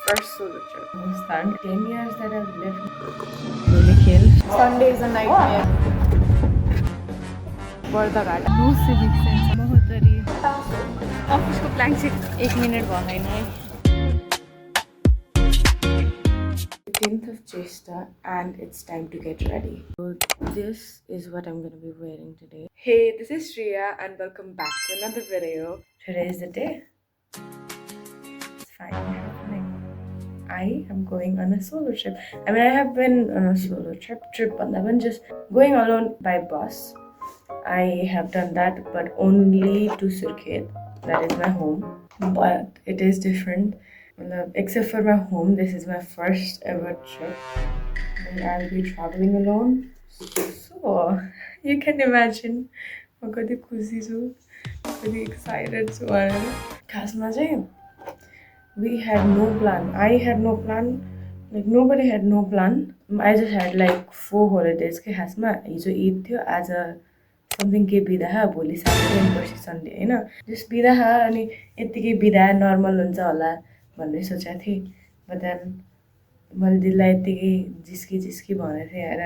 first solo trip. Mustang. 10 years that I've lived. Really kill. Sunday is a nightmare. Bardaghat. No civic sense. Mahotari. Office ko plan check. 1 minute behind है. 15th of Jesta and it's time to get ready. So this is what I'm gonna be wearing today. Hey, this is Shreya and welcome back to another video. Today is the day. It's finally happening. I am going on a solo trip. I mean, I have been on a solo trip, but I've been just going alone by bus. I have done that, but only to Surkhet. That is my home. But it is different. Except for my home, this is my first ever trip. And I'll be traveling alone. So, you can imagine. I'm very excited. We had no plan. I had no plan. Like nobody had no plan. I just had like 4 holidays. के खासमा हिजो ईद थियो आज something के बिदा भोलि Saturday अनि पर्सि सन्डे हैन जस्ट बिदा अनि यतिकै बिदा नर्मल हुन्छ होला भन्ने सोचेको थिएँ बट देन मैले दिदीलाई यतिकै जिस्की भनेको थिएँ यार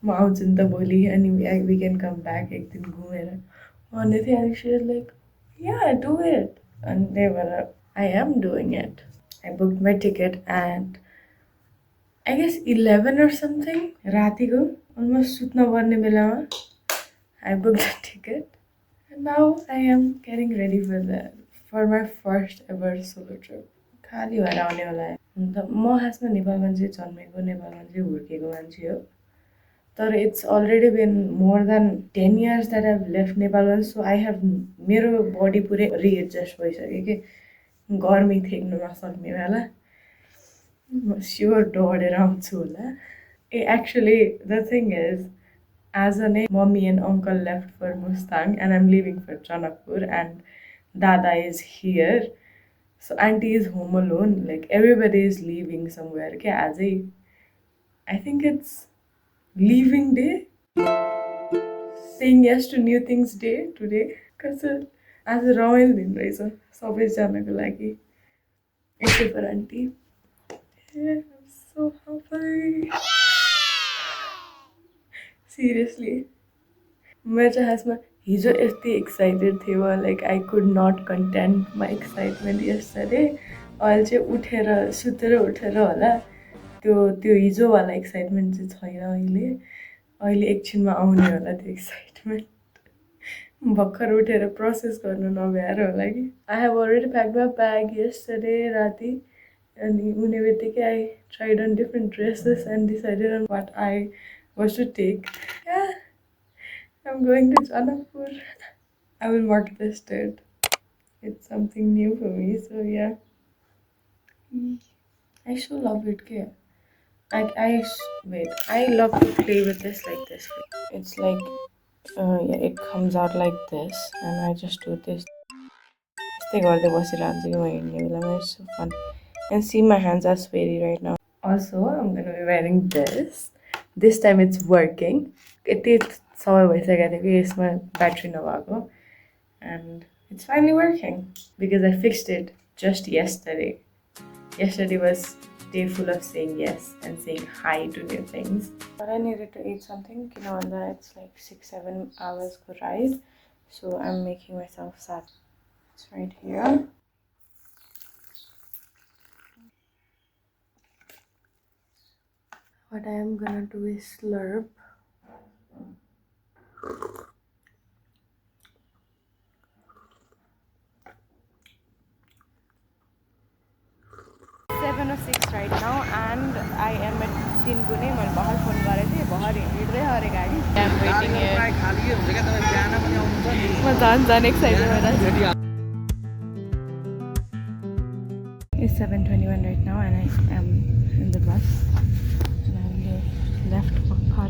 म आउँछु नि त भोलि अनि वी क्यान कम ब्याक एक दिन घुमेर भन्दै थिएँ अनि she was like yeah do it अनि त्यही भएर I am doing it. I booked my ticket at I guess 11 or something. Ratiko, almost sutna parne belama. I booked the ticket. And now I am getting ready for my first ever solo trip. खाली भएर आउने होला अन्त म खासमा नेपालमा चाहिँ जन्मेको नेपालमा चाहिँ हुर्केको मान्छे हो तर it's already been more than 10 years that I've left Nepal so I have मेरो बडी पुरै रिएडजस्ट भइसक्यो कि गर्मी थेक्नु नसक्ने बेला म स्योर डढेर आउँछु होला actually the thing is as a mommy and uncle left for Mustang and I'm leaving for Janakpur and Dada is here. So auntie is home alone. Like everybody is leaving somewhere. Okay, I think it's leaving day. Saying yes to new things day today. Because as a royal दिन रहेछ सबैजनाको लागि except for auntie. Yeah, I'm so happy. Seriously. मैं चाहिँ खासमा हिजो यति excited थियो like I could not contain my excitement yesterday अहिले चाहिँ उठेर सुतेर उठेर होला त्यो हिजोवाला एक्साइटमेन्ट चाहिँ छैन अहिले एकछिनमा आउने होला त्यो एक्साइटमेन्ट भर्खर उठेर प्रोसेस गर्नु नभ्याएर होला कि I have already packed my bag yesterday राति अनि हुने बित्तिकै I tried on different dresses and decided on what I was to take. Yeah, I'm going to Janakpur. I will mark this date. It's something new for me, so yeah. I so love it, kya? Wait, I love to play with this like this. It's like, yeah, it comes out like this, and I just do this. It's so fun. And see, my hands are sweaty right now. Also, I'm gonna be wearing this. This time it's working. It's समय भइसकेको थियो कि यसमा battery नभएको and it's finally working because I fixed it just yesterday. Yesterday was day full of saying yes and saying hi to new things. But I needed to eat something. You know, and it's like 6-7 hours to ride, so I'm making myself sad. It's right here. What I am gonna do is slurp. 7 or 6 right now and I am at Tingune. मैले भर्खर phone गरेको थिएँ भर्खर हिँड्दै अरे गाडी I am waiting here. म झन् एक्साइटेड भइरहेको छु. It's 7:21 right now and I am in the bus. Left car.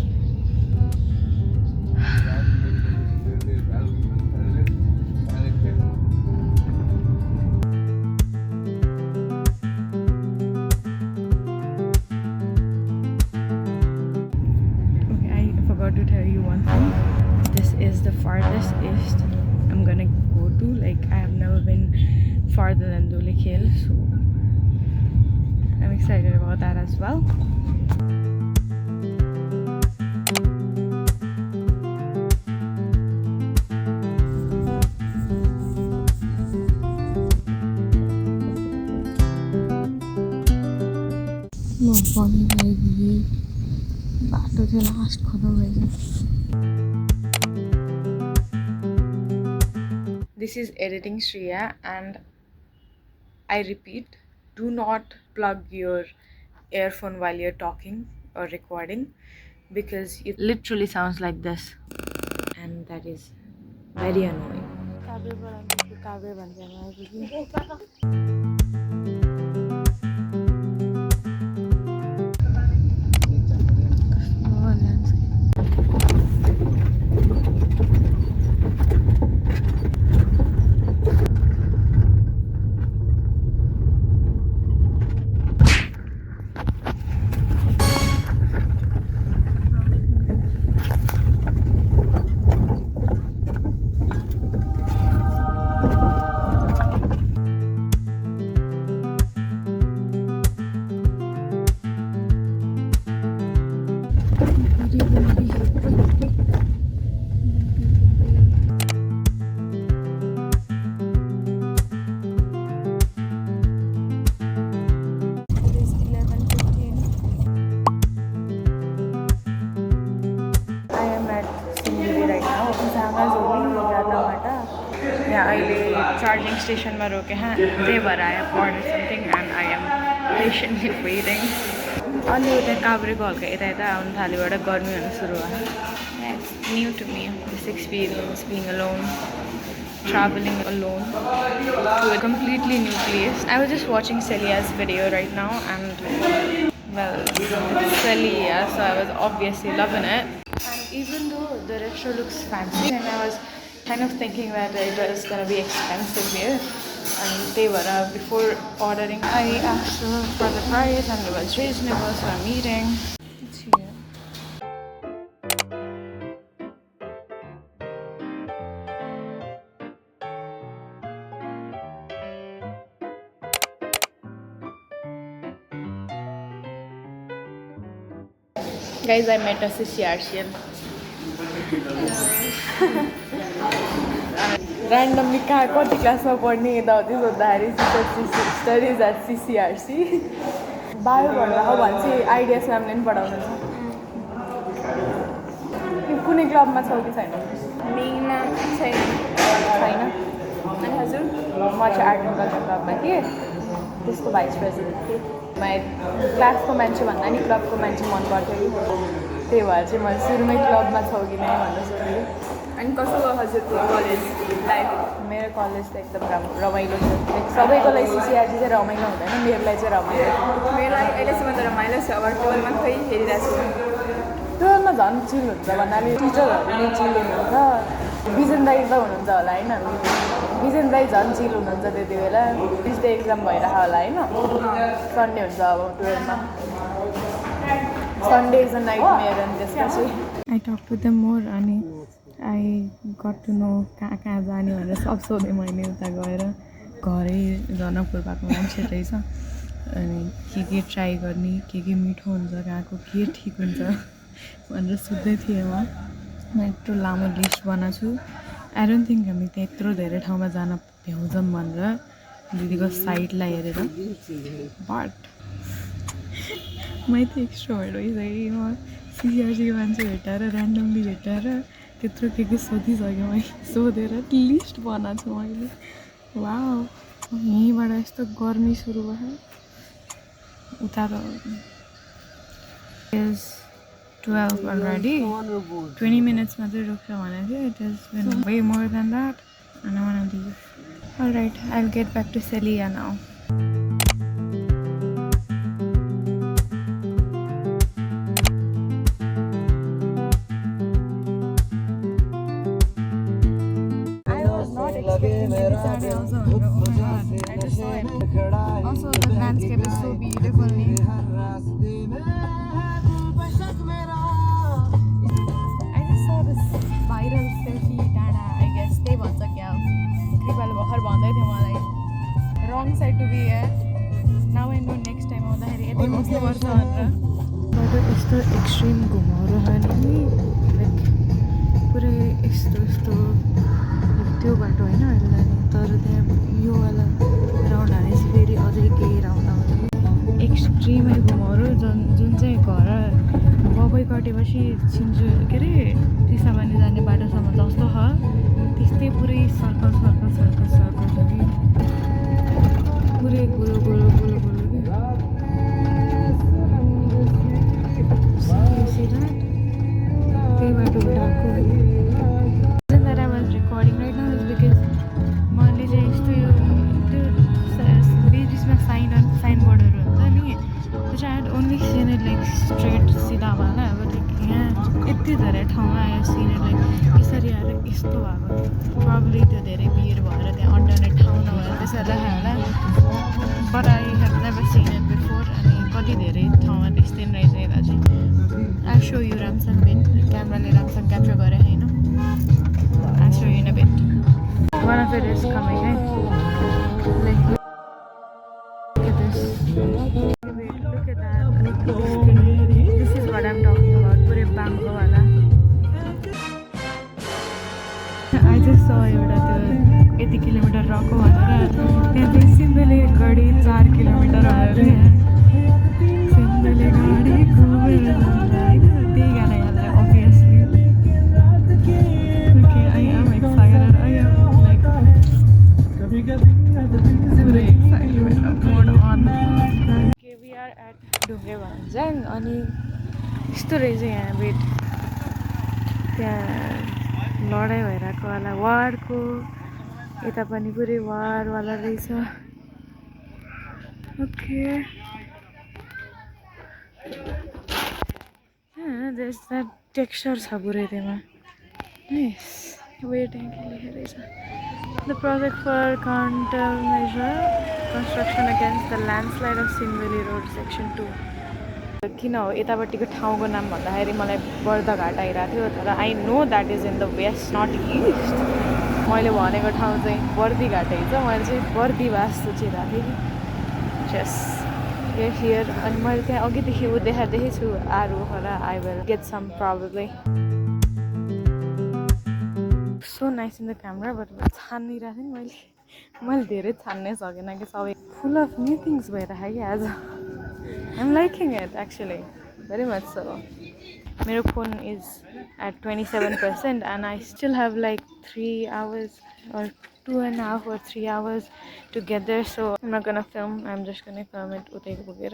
Okay, I forgot to tell you one thing. This is the farthest east I'm gonna go to. Like I have never been farther than Dhulikhel, so excited about that as well. This is editing Shreya, and I repeat, do not plug your earphone while you're talking or recording, because it literally sounds like this, and that is very annoying. Charging station में रोके हैं त्यही भएर I have ordered something and I am patiently waiting. अलि उता काभ्रेको हल्का यता यता आउनु थाल्योबाट गर्मी हुन सुरु भयो. It's new to me, this experience, being alone, traveling alone to a completely new place. I was just watching Celia's video right now, and well, it's Celia, so I was obviously loving it. And even though the restaurant looks fancy, and I was kind of thinking that it was gonna be expensive here, and they were before ordering I asked her for the price and it was reasonable, so I'm eating. It's here. Guys, I met a CCRCN. Randomly कति क्लासमा पढ्ने यताउति सोद्धाखेरि studies at CCRC bio पढ्दा हो भने चाहिँ ideas म्यामले पनि पढाउनुहुन्छ. कुनै क्लबमा छौ कि छैन? मेना छैन. अनि हजुर? म चाहिँ आर्ट एन्ड कल्चर क्लबमा थिएँ, त्यसको भाइस प्रेसिडेन्ट थिएँ. क्लासको मान्छे भन्दा नि क्लबको मान्छे मन पर्थ्यो कि, त्यही भएर चाहिँ मैले सुरुमै क्लबमा छौ कि नै भनेर सोधेँ. अनि कस्तो भयो हजुरको कलेज लाइफ? मेरो कलेज त एकदम रमाइलो छ. सबैको लागि CCRC चाहिँ रमाइलो हुँदैन, मेरो लागि चाहिँ रमाइलो छ. मेरो लागि अहिलेसम्म त रमाइलो छ. अब 12मा खै हेरिरहेको छु. 12मा झन् चिल हुन्छ भन्नाले टिचरहरू नै चिल हुनुहुन्छ. बिजन दाइ त हुनुहुन्छ होला होइन? बिजन दाइ झन् चिल हुनुहुन्छ त्यति बेला. ट्युजडे एक्जाम भइरहेको होला होइन? सन्डे हुन्छ अब 12मा. Sunday is a nightmare, and त्यसपछि I talked to them more अनि I got to know कहाँ जाने भनेर सब सोधेँ मैले. उता गएर घरै जनकपुर भएको मान्छे रहेछ, अनि के ट्राई गर्ने, के मिठो हुन्छ, कहाँको के ठिक हुन्छ भनेर सोध्दै थिएँ. म यत्रो लामो लिस्ट बनाएको छु. आई डोन्ट थिङ्क हामी त्यहाँ यत्रो धेरै ठाउँमा जान भ्याउँछौँ भनेर दिदीको साइडलाई हेरेर. बट मै त एक्स्ट्रोभर्ट भइसकेँ. म CCRCको मान्छे भेटाएर ऱ्यान्डमली भेटाएर त्यत्रो के सोधिसकेँ. मैले सोधेर लिस्ट बनाएको छु मैले. वाउ, यहीँबाट यस्तो गर्मी सुरु भयो. उता त इज 12 already. 20 minutes मात्रै रोक्छ भनेको थियो. It has been way more than that and I want to leave. Alright, I'll get back to Celia now. Also, the landscape is so beautiful. I just saw this viral selfie data, I guess. They want to go. Kripal bahar bandai the malai. Wrong side to be here. Now I know next time on the बस्नुपर्छ भनेर बाटो यस्तो extreme घुमाउरो छ नि like पुरै यस्तो यस्तो त्यो बाटो होइन अहिले जाने तर त्यहाँ योवाला राउन्ड हानेपछि फेरि अझै केही राउन्ड आउँछ एक्सट्रिमै घुमाउरो जुन चाहिँ घर बबै कटेपछि सिन्जु के अरे चिसाबानी जाने बाटोसम्म जस्तो छ त्यस्तै पुरै सर्कल सर्कल सर्कल सर्कल छ कि पुरै गोलो गोलो गोलो गोलो कि त्यही बाटोबाट आएको that I was recording right now is because मैले चाहिँ यस्तो यो त्यो बिचमा साइनबोर्डहरू हुन्छ नि त्यो चाहिँ I only seen it like straight सिधा भएन अब यहाँ यति धेरै ठाउँमा आयो सिन इट लाइक यसरी आएर यस्तो भएको प्रब्ली त्यो धेरै भिड भएर त्यहाँ अल्टरनेट ठाउँ नभएर त्यसरी राखेको होला but I have never seen it before अनि कति धेरै ठाउँमा त्यस्तै रहेछ यता चाहिँ आई सो यु राम्रोसँग बेट क्यामेराले राम्रोसँग क्याप्चर गरेँ होइन I'll show you in a bit. One of it is coming, right? Like, look at this. Wait, look at that. Like, this thing. This is what I'm talking about. Pure bamboo wala. I just saw एउटा त्यो 80 kilometre रको भनेर त्यहाँ चाहिँ सिन्धुली गढी 4 kilometre भयो अरे सिन्धुली गढी घुमेर जाँदा होइन त्यही गाना याद आयो obviously I am excited. I am like super excited with the mode on. Okay, we are at Dungre Banjang अनि यस्तो रहेछ यहाँ बेट त्यहाँ लडाइँ भइरहेको होला वारको यता पनि पुरै वारवाला रहेछ ओके there's that texture छ पुरै त्यसमा nice waiting the project for countermeasure construction against the landslide of Sinveli Road section 2 किन हो यतापट्टिको ठाउँको नाम भन्दाखेरि मलाई बर्दघाट आइरहेको थियो तर I know that is in the west not east मैले भनेको ठाउँ चाहिँ बर्दीघाट है छ मैले चाहिँ बर्दीवास सोचिरहेको थिएँ जस हियर अनि मैले त्यहाँ अघिदेखि ऊ देखाएको छु आरू होला I will get some probably so nice in the camera but छानिरहेको थिएँ नि मैले धेरै छान्नै सकेन कि सबै full of new things भइरहेको कि आज I'm liking it actually very much so मेरो phone is at 27% and I still have like 3 hours or 2.5 or 3 hours to get there so I'm not gonna film I'm just gonna film it उतै पुगेर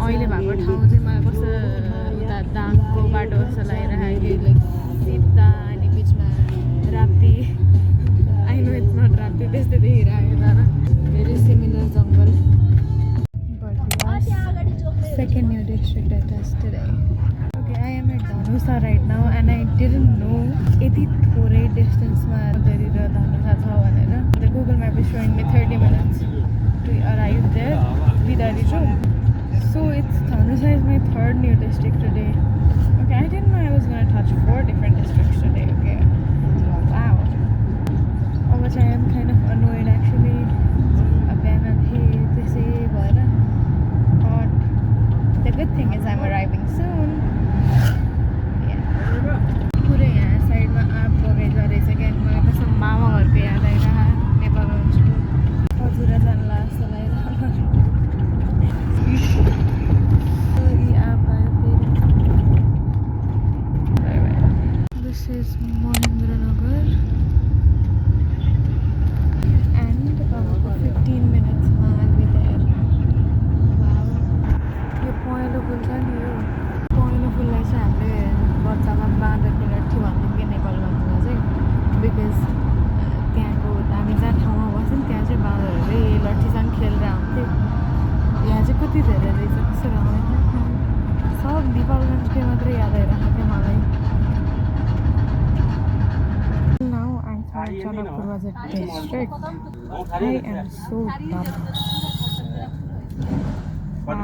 अहिले भएको ठाउँ चाहिँ मलाई कस्तो उता दाङको बाटो जस्तो लागिरहेको कि लाइक सिधा अनि बिचमा Rapti I know it's not Rapti त्यस्तै देखिरहेको तर भेरी सिमिलर जङ्गल second new district at today okay I am at Dhanusha right now and I didn't know यति थोरै डिस्टेन्समा त्यहाँनिर धनुषा छ भनेर the Google map is showing me 30 minutes to arrive there बिदारी छु So it's Dhanusa is my 3rd new district today. Okay, I didn't know I was going to touch 4 different districts today. Okay, wow. Oh, which I am kind of annoyed actually. Abandoned hey, they say, but the good thing is I'm arriving soon. Yeah. Pure यहाँ side में आप बगैर जा रहे again. मैं बस मामा घर pay याद आई रहा नेपाल में हजुर जानला जस्तो लागिरहेको This is Mahendranagar and for 15 minutes I'll be there. Wow. यो पहेँलो फुल छ नि यो पहेँलो फुललाई चाहिँ हामीले बच्चामा बाँदरको लट्ठी भन्छौँ कि नेपालमा चाहिँ बिकज त्यहाँको हामी जहाँ ठाउँमा बस्छौँ त्यहाँ चाहिँ बाँदरहरूले यही लट्ठीसँग खेलेर आउँथ्यो यहाँ चाहिँ कति धेरै रहेछ कस्तो रमाइलो सब नेपालगञ्जकै मात्रै याद आइरहेको थियो मलाई Now I thought Janakpur was a district. I am so dumb. And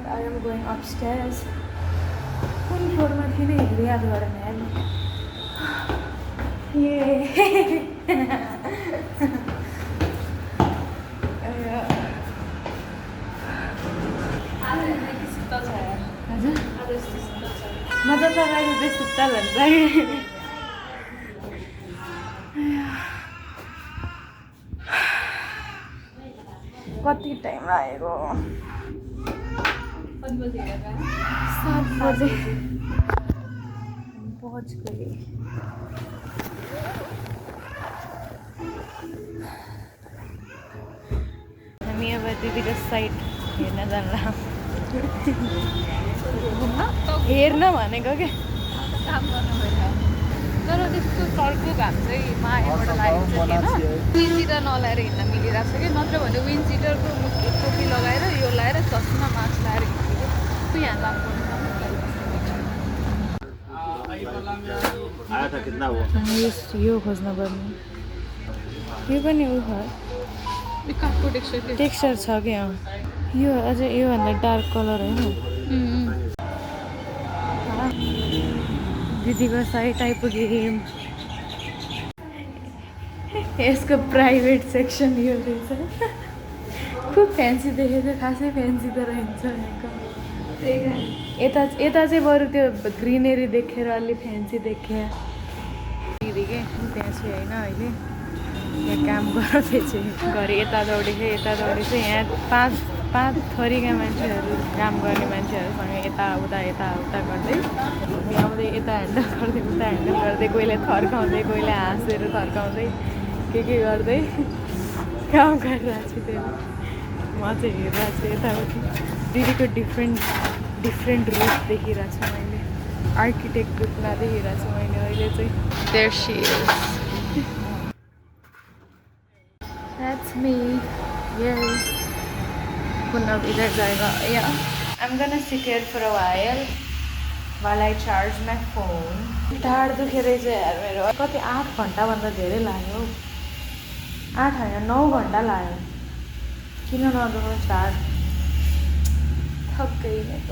I am going upstairs. कुन फ्लोरमा थिएँ नि हेरेँ याद गरेन यार ये हजुर मजा त लाग्यो बेसी सुत्ता भन्छ कति टाइम लागेको 7 बजे पहुँच गए हामी अब दिदीको साइड हेर्न जान्ला हेर्न भनेको क्या काम गर्नु भएन तर त्यस्तो चर्को घाम चाहिँ मायाबाट लागेको छ होइन विन्ड सिटर नलाएर हिँड्न मिलिरहेको छ कि नत्र भने विन्ड सिटरको टोपी लगाएर यो लगाएर चस्मा मास्क लगाएर हिँडेको तँ यहाँ लाग्नु यो खोज्न पर्ने यो पनि ऊ हो काठको टेक्सचर टेक्स्चर छ कि यो अझै योभन्दा डार्क कलर होइन दिदीको साइट आइपुग्यौँ यसको प्राइभेट सेक्सन यो रहेछ खुब फ्यान्सी देखेको खासै फ्यान्सी त रहन्छ यता यता चाहिँ बरु त्यो ग्रिनेरी देखेर अलि फ्यान्सी देखेँ दिदी के त्यहाँ चाहिँ होइन अहिले यहाँ काम गर्दै चाहिँ घरि यता दौडेको यहाँ पाँच थरीका मान्छेहरू काम गर्ने मान्छेहरूसँग यता उता गर्दै आउँदै यता ह्यान्डल गर्दै उता ह्यान्डल गर्दै कोहीले थर्काउँदै कोहीले हाँसेर थर्काउँदै के गर्दै काम गरिरहेको छु त्यो म चाहिँ हेरिरहेको छु यताउति दिदीको डिफ्रेन्ट रूप देखिरहेको छु मैले आर्किटेक्ट रूपमा देखिरहेको छु मैले अहिले चाहिँ there she is That's me. Yay. Punab idhar jayega. Yeah. I'm gonna sit here for a while I charge my phone. ढाड दुखेर चाहिँ यार मेरो कति 8 घन्टाभन्दा धेरै लाग्यो 8 होइन 9 घन्टा लाग्यो किन नदुखोस् ढाड थक्कै नै त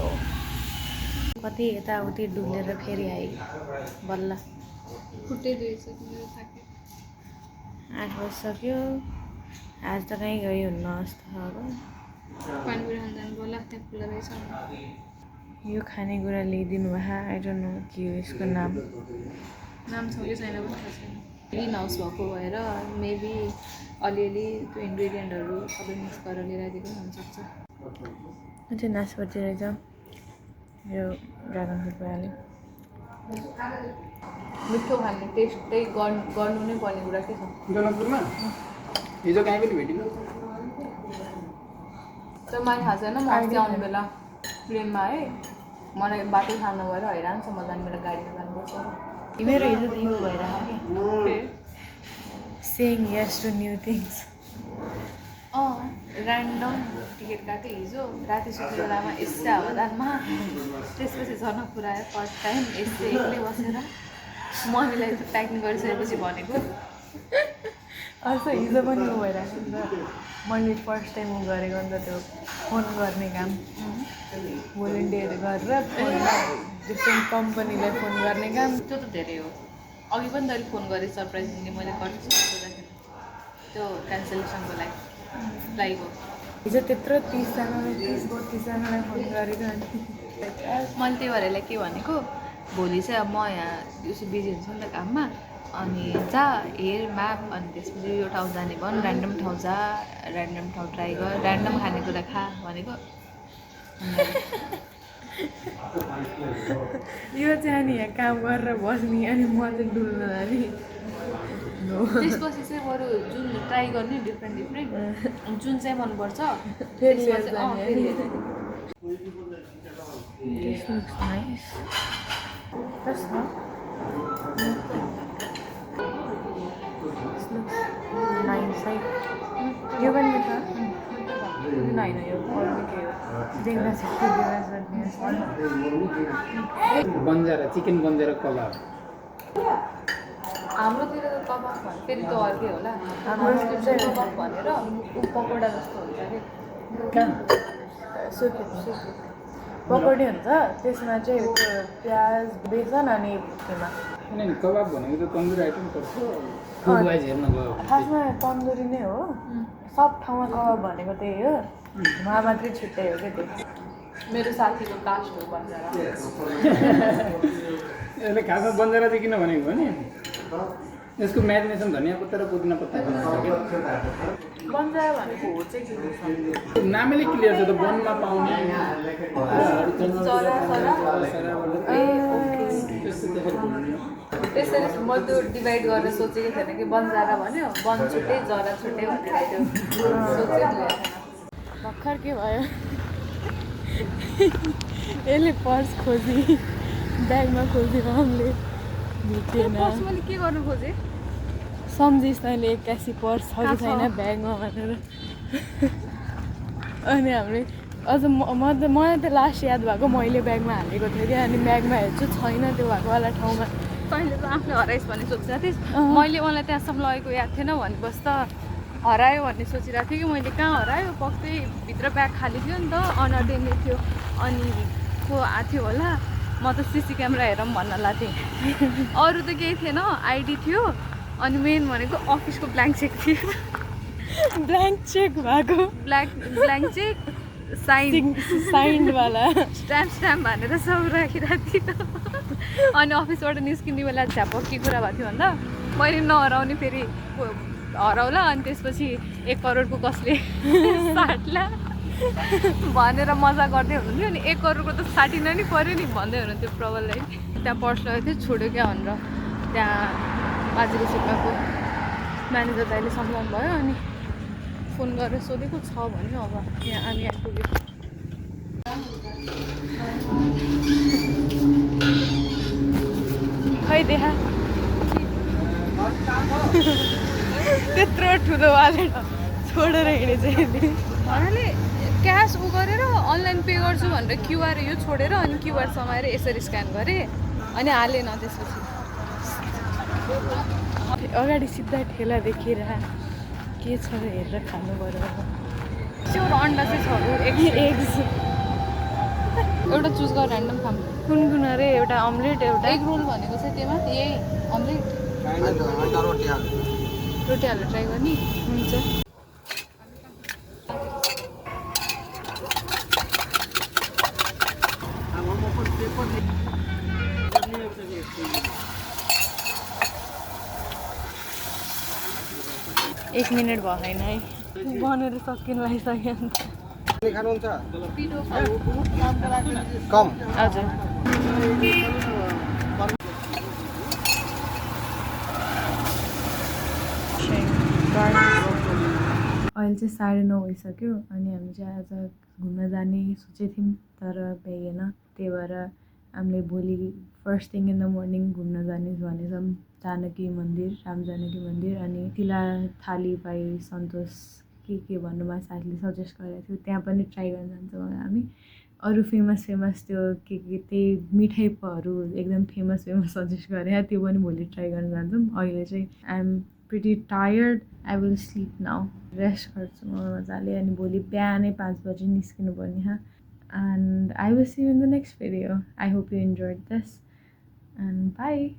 कति यताउति डुलेर फेरि आएँ बल्ल खुट्टै दुइसक्यो मेरो थाक्यो 8 बजिसक्यो आज त कहीँ गयो हुन्न जस्तो छ अब पानीपुरी खान जानु बोला त्यहाँ खुला रहेछ यो खानेकुरा ल्याइदिनु भयो आई डोन्ट नो के हो यसको नाम नाम छ कि छैन पनि थाहा छैन ग्रिन हाउस भएको भएर मेबी अलिअलि त्यो इन्ग्रिडियन्टहरू सबै मिक्स गरेर लिएर आइदिएको पनि हुनसक्छ चाहिँ नासपति रहेछ यो ड्रागन फ्रुट भइहाल्यो मिठो खाने टेस्ट त्यही गर्नु नै पर्ने कुरा के छ जनकपुरमा हिजो कहीँ पनि भेटिनु तर मलाई थाहा छैन म अस्ति आउने बेला ट्रेनमा है मलाई बाटो थाहा नभएर हैरान छ म जाने बेला गाडीमा जानुपर्छ मेरो हिजो त यो भइरहेको क्या सेङ yes to new things random ticket काटेँ हिजो राति सुत्ने बेलामा यसै हावादानमा त्यसपछि जनकपुर आयो फर्स्ट टाइम यसै एक्लै बसेर मम्मीलाई प्याकिङ गरिसकेपछि भनेको also हिजो पनि ऊ भइरहेको नि त मैले फर्स्ट टाइम ऊ गरेको नि त त्यो फोन गर्ने काम भोलिन्टियर गरेर डिफ्रेन्ट कम्पनीलाई फोन गर्ने काम त्यो त धेरै हो अघि पनि तैँले फोन गरेँ सरप्राइजिङली मैले गर्छु सोच्दाखेरि त्यो क्यान्सलेसनको लागि फ्लाइटको हिजो त्यत्रो 30-32जनालाई फोन गरेको अनि मैले त्यही भएर यसलाई के भनेको भोलि चाहिँ अब म यहाँ उसो बिजी हुन्छु नि त काममा अनि जा हेर म्याप अनि त्यसपछि यो ठाउँ जाने भन् ऱ्यान्डम ठाउँ जा ऱ्यान्डम ठाउँ ट्राई गर ऱ्यान्डम खानेकुरा खा भनेको यो चाहिँ अनि यहाँ काम गरेर बस्ने अनि म चाहिँ डुल्न जाने त्यसपछि चाहिँ बरु जुन ट्राई गर्ने डिफ्रेन्ट जुन चाहिँ मनपर्छ फेरि त्यसपछि This looks nice. That's not. This looks nice. You can make that. होइन यो अरू के हो देख्दा चाहिँ बन्जारा चिकन बन्जारा कलर हाम्रोतिर त कबाब भने फेरि त अर्कै होला हाम्रोतिर चाहिँ कबाब भनेर ऊ पकौडा जस्तो हुन्छ अरे सुप पकौडी हुन्छ त्यसमा चाहिँ त्यो प्याज बेसन अनि किमा किनभने कबाब भनेको त तन्दुरी आइटम पर्छ फुड वाइज हेर्नुभयो खासमा तन्दुरी नै हो सब ठाउँमा कबाब भनेको त्यही हो उहाँ मात्रै छुट्टै हो क्या त्यो मेरो साथीको कास्ट हो भनेर यसले खासमा बन्जारा किन भनेको भने यसको म्यारिनेसन धनियाँ पत्ता र पुदिना पत्ता बन्जारा भनेको हो चाहिँ के नामैले क्लियर छ त वनमा पाउने त्यसरी म त्यो डिभाइड गरेर सोचेको थिएन कि बन्जारा भन्यो वन छुट्टै जरा छुट्टै भनेर त्यो सोचेको भर्खर के भयो यसले पर्स खोजी ब्यागमा खोजी रामले भेटेन मैले के गर्नु खोजेँ सम्झिस् तैँले 81 पर्स छ कि छैन ब्यागमा भनेर अनि हामीले अझ मलाई त लास्ट याद भएको मैले ब्यागमा हालेको थिएँ क्या अनि ब्यागमा हेर्छु छैन त्यो भएको वाला ठाउँमा तैँले त आफूले हराइस् भन्ने सोचिरहेको थिइस् मैले मलाई त्यहाँसम्म लगेको याद थिएन भनेपछि त हरायो भन्ने सोचिरहेको थिएँ कि मैले कहाँ हरायो पक्कै भित्र ब्याग खाली थियो नि त अनअटेन्डेड थियो अनि को आएको थियो होला म त सिसी क्यामेरा हेरौँ भन्न लाग्थेँ अरू त केही थिएन आइडी थियो अनि मेन भनेको अफिसको ब्ल्याङ्क चेक थियो ब्ल्याङ्क चेक भएको ब्ल्याङ्क चेक साइन्डवाला स्ट्याम्प भनेर सब राखिरहेको थियो अनि अफिसबाट निस्किने बेला झ्यापक के कुरा भएको थियो भन्दा मैले नहराउने फेरि हराउला अनि त्यसपछि 1 करोडको कसले साट्ला भनेर मजा गर्दै हुनुहुन्थ्यो अनि 1 करोडको त साटिन नि पऱ्यो नि भन्दै हुनुहुन्थ्यो प्रबललाई त्यहाँ पर्स लगेको थियो छोड्यो क्या भनेर त्यहाँ बाजेको सिक्काको म्यानेजर दाइले सम्झाउनु भयो अनि फोन गरेर सोधेको छ भन्यो अब यहाँ हामी आइपुग्यो खै देखा त्यत्रो ठुलो वालेट छोडेर हिँडेछ यसले भन्नाले क्यास उ गरेर अनलाइन पे गर्छु भनेर क्युआर यो छोडेर अनि क्युआर समाएर यसरी स्क्यान गरेँ अनि हालेन त्यसपछि अगाडि सिधा ठेला देखेर के छ हेरेर खानु पर्यो स्योर अन्डा चाहिँ छ एग्स एउटा चुज गर ऱ्यान्डम खाम कुन कुन अरे एउटा अम्लेट एउटा एग रोल भनेको चाहिँ त्यहीमा यही अम्लेट रोटी हालेर ट्राई गर्ने हुन्छ एक मिनट भएन है बनेर सकिनु लागिसक्यो खानुहुन्छ पिठो कम हजुर अहिले चाहिँ 9:30 भइसक्यो अनि हामी चाहिँ आज घुम्न जाने सोचेको थियौँ तर भ्याइएन त्यही भएर हामीले भोलि first thing in the morning घुम्न जाने भनेछौँ जानकी मन्दिर राम जानकी मन्दिर अनि तिला थाली बाई सन्तोष के भन्नु मलाई साथीले सजेस्ट गरेको थियो त्यहाँ पनि ट्राई गर्न जान्छौँ हामी अरू फेमस त्यो के त्यही मिठाईहरू एकदम फेमस सजेस्ट गरे त्यो पनि भोलि ट्राई गर्न जान्छौँ अहिले चाहिँ I am pretty tired I will sleep now rest गर्छु म मजाले अनि भोलि बिहानै 5 बजी निस्किनु पर्ने and I will see you in the next video. I hope you enjoyed this and bye.